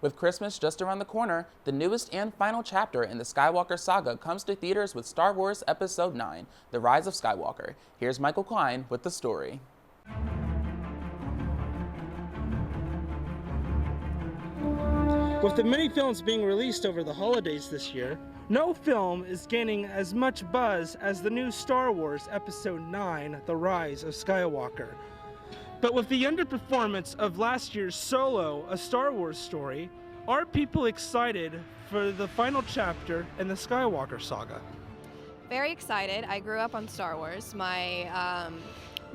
With Christmas just around the corner, the newest and final chapter in the Skywalker saga comes to theaters with Star Wars Episode 9, The Rise of Skywalker. Here's Michael Klein with the story. With the many films being released over the holidays this year, no film is gaining as much buzz as the new Star Wars Episode 9, The Rise of Skywalker. But with the underperformance of last year's Solo, A Star Wars Story, are people excited for the final chapter in the Skywalker saga? Very excited. I grew up on Star Wars. My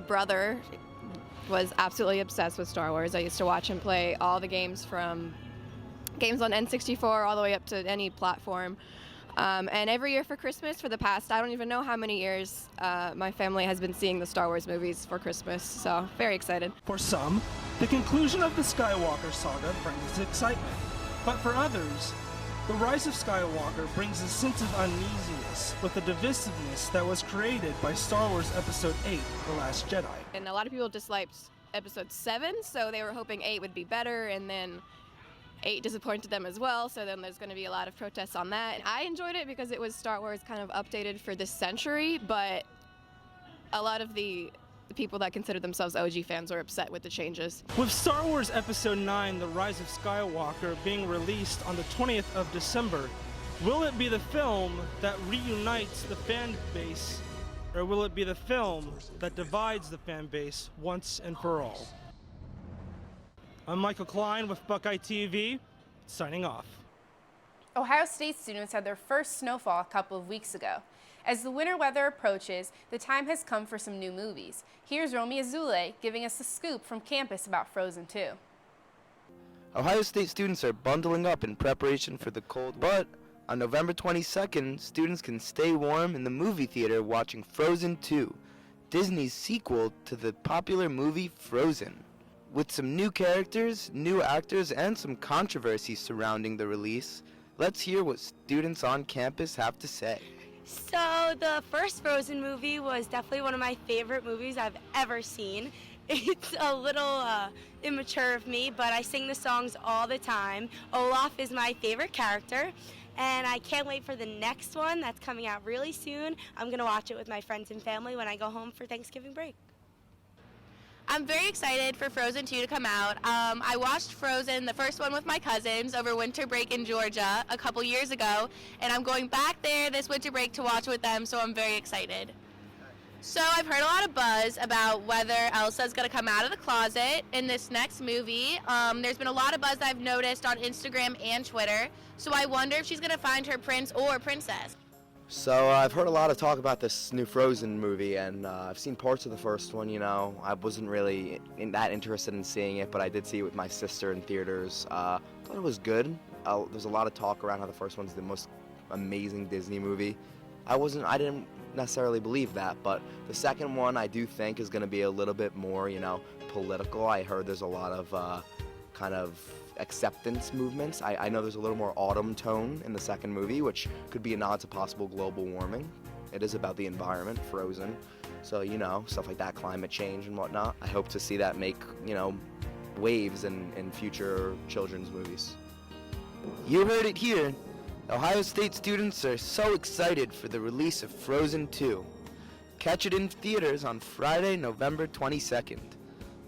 brother was absolutely obsessed with Star Wars. I used to watch him play all the games from games on N64 all the way up to any platform. And every year for Christmas, for the past, I don't even know how many years, my family has been seeing the Star Wars movies for Christmas, so very excited. For some, the conclusion of the Skywalker saga brings excitement. But for others, the Rise of Skywalker brings a sense of uneasiness with the divisiveness that was created by Star Wars Episode 8, The Last Jedi. And a lot of people disliked Episode 7, so they were hoping 8 would be better, and then 8 disappointed them as well, so then there's going to be a lot of protests on that. And I enjoyed it because it was Star Wars kind of updated for this century, but a lot of the people that consider themselves OG fans were upset with the changes. With Star Wars Episode 9, The Rise of Skywalker, being released on the 20th of December, will it be the film that reunites the fan base, or will it be the film that divides the fan base once and for all? I'm Michael Klein with BuckeyeTV, signing off. Ohio State students had their first snowfall a couple of weeks ago. As the winter weather approaches, the time has come for some new movies. Here's Romy Azule giving us the scoop from campus about Frozen 2. Ohio State students are bundling up in preparation for the cold, but on November 22nd, students can stay warm in the movie theater watching Frozen 2, Disney's sequel to the popular movie Frozen. With some new characters, new actors, and some controversy surrounding the release, let's hear what students on campus have to say. So the first Frozen movie was definitely one of my favorite movies I've ever seen. It's a little immature of me, but I sing the songs all the time. Olaf is my favorite character, and I can't wait for the next one that's coming out really soon. I'm going to watch it with my friends and family when I go home for Thanksgiving break. I'm very excited for Frozen 2 to come out. I watched Frozen, the first one, with my cousins over winter break in Georgia a couple years ago, and I'm going back there this winter break to watch with them, so I'm very excited. So I've heard a lot of buzz about whether Elsa's going to come out of the closet in this next movie. There's been a lot of buzz I've noticed on Instagram and Twitter, so I wonder if she's going to find her prince or princess. So I've heard a lot of talk about this new Frozen movie, and I've seen parts of the first one. You know, I wasn't really that interested in seeing it, but I did see it with my sister in theaters. Thought it was good. There's a lot of talk around how the first one's the most amazing Disney movie. I didn't necessarily believe that, but the second one I do think is going to be a little bit more, you know, political. I heard there's a lot of kind of acceptance movements. I know there's a little more autumn tone in the second movie, which could be a nod to possible global warming. It is about the environment, Frozen. So, you know, stuff like that, climate change and whatnot. I hope to see that make, you know, waves in future children's movies. You heard it here. Ohio State students are so excited for the release of Frozen 2. Catch it in theaters on Friday, November 22nd.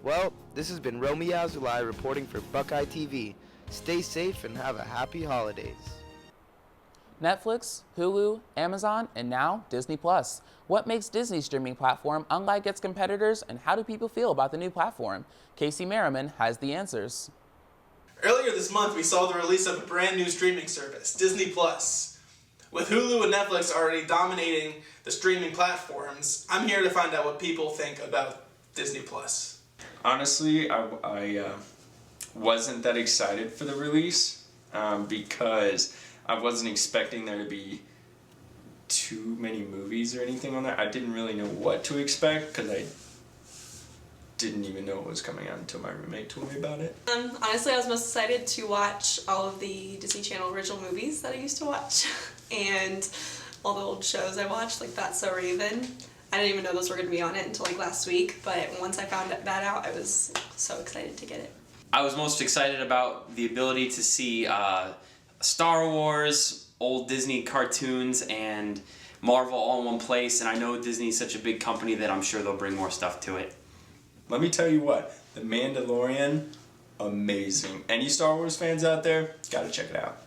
Well, this has been Romy Azulai reporting for BuckeyeTV. Stay safe and have a happy holidays. Netflix, Hulu, Amazon, and now Disney+. What makes Disney's streaming platform unlike its competitors, and how do people feel about the new platform? Casey Merriman has the answers. Earlier this month, we saw the release of a brand new streaming service, Disney+. With Hulu and Netflix already dominating the streaming platforms, I'm here to find out what people think about Disney+. Honestly, I wasn't that excited for the release because I wasn't expecting there to be too many movies or anything on there. I didn't really know what to expect because I didn't even know it was coming out until my roommate told me about it. Honestly, I was most excited to watch all of the Disney Channel original movies that I used to watch and all the old shows I watched, like That's So Raven. I didn't even know those were going to be on it until like last week, but once I found that out, I was so excited to get it. I was most excited about the ability to see Star Wars, old Disney cartoons, and Marvel all in one place, and I know Disney's such a big company that I'm sure they'll bring more stuff to it. Let me tell you what, The Mandalorian, amazing. Any Star Wars fans out there, gotta check it out.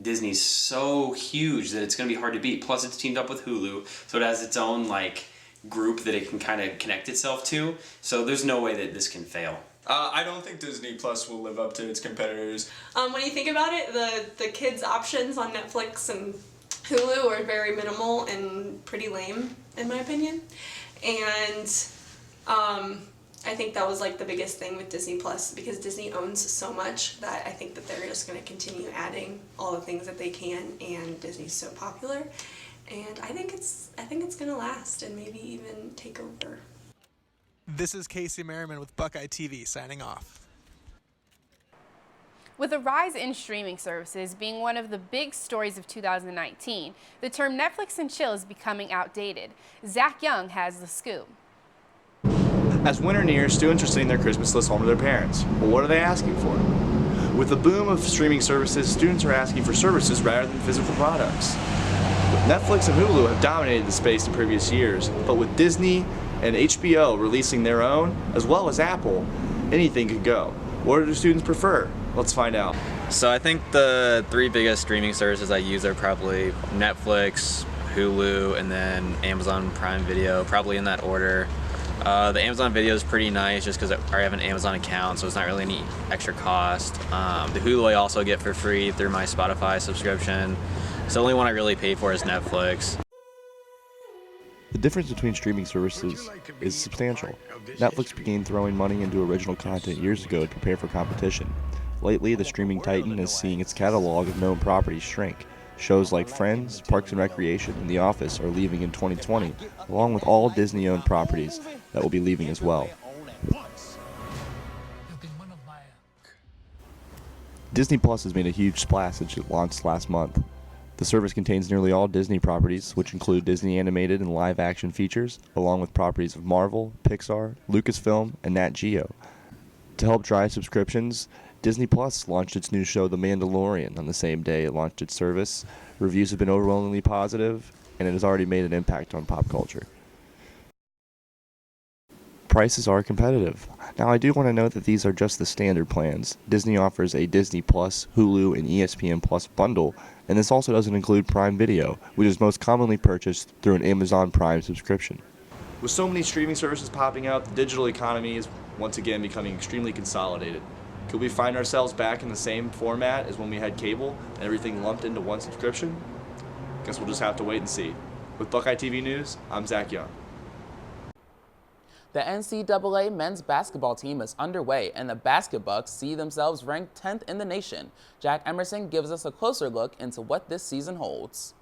Disney's so huge that it's going to be hard to beat. Plus, it's teamed up with Hulu, so it has its own like group that it can kind of connect itself to. So there's no way that this can fail. I don't think Disney Plus will live up to its competitors. When you think about it, the kids' options on Netflix and Hulu are very minimal and pretty lame, in my opinion. And I think that was like the biggest thing with Disney Plus, because Disney owns so much that I think that they're just going to continue adding all the things that they can, and Disney's so popular, and I think it's going to last and maybe even take over. This is Casey Merriman with Buckeye TV signing off. With a rise in streaming services being one of the big stories of 2019, the term Netflix and chill is becoming outdated. Zach Young has the scoop. As winter nears, students are sending their Christmas list home to their parents. Well, what are they asking for? With the boom of streaming services, students are asking for services rather than physical products. Netflix and Hulu have dominated the space in previous years, but with Disney and HBO releasing their own, as well as Apple, anything could go. What do students prefer? Let's find out. So I think the three biggest streaming services I use are probably Netflix, Hulu, and then Amazon Prime Video, probably in that order. The Amazon Video is pretty nice just because I have an Amazon account, so it's not really any extra cost. The Hulu I also get for free through my Spotify subscription. So the only one I really pay for is Netflix. The difference between streaming services is substantial. Netflix began throwing money into original content years ago to prepare for competition. Lately, the streaming titan is seeing its catalog of known properties shrink. Shows like Friends, Parks and Recreation, and The Office are leaving in 2020, along with all Disney-owned properties that will be leaving as well. Disney Plus has made a huge splash since it launched last month. The service contains nearly all Disney properties, which include Disney animated and live-action features, along with properties of Marvel, Pixar, Lucasfilm, and Nat Geo. To help drive subscriptions, Disney Plus launched its new show The Mandalorian on the same day it launched its service. Reviews have been overwhelmingly positive, and it has already made an impact on pop culture. Prices are competitive. Now, I do want to note that these are just the standard plans. Disney offers a Disney Plus, Hulu, and ESPN Plus bundle, and this also doesn't include Prime Video, which is most commonly purchased through an Amazon Prime subscription. With so many streaming services popping up, the digital economy is once again becoming extremely consolidated. Could we find ourselves back in the same format as when we had cable and everything lumped into one subscription? Guess we'll just have to wait and see. With Buckeye TV News, I'm Zach Young. The NCAA men's basketball team is underway, and the Basketbucks see themselves ranked 10th in the nation. Jack Emerson gives us a closer look into what this season holds.